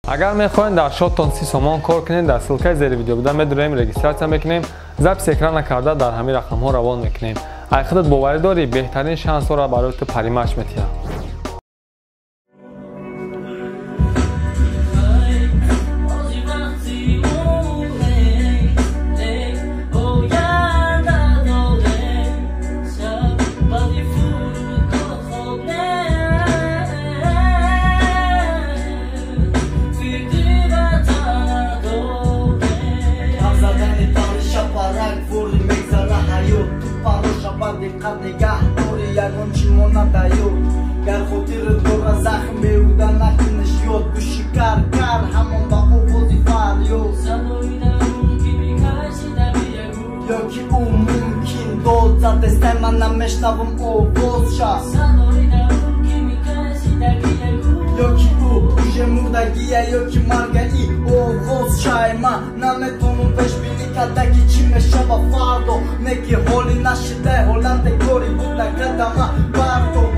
اگر میخواین در شاتتان 30 سومان کار کنین در سلکه زیر ویدیو بودن بدونیم رجیستراسیون میکنیم ضبط اکران کرده در همین رقم ها روان میکنیم اگه خودت باور داری بهترین شانس را برای تو پریمش میتیه دقت نگه داری یگان چی مانند یاد گر خاطرت داره زخم بیهوده نکنش یاد گوشی کر همان با آوازی فریاد صدایی درون که میکشی در بیگو یا که او ممکن داد زد دسته من نمیشنوم آواز شد صدایی درون که میکشی در بیگو یا که او بوژه مردگیه یا که مرگی آواز شای من نمیتونم پیش بینی کده که چی میشه با فردا نگی حالی نشده حالت کاری بوده کده من بردو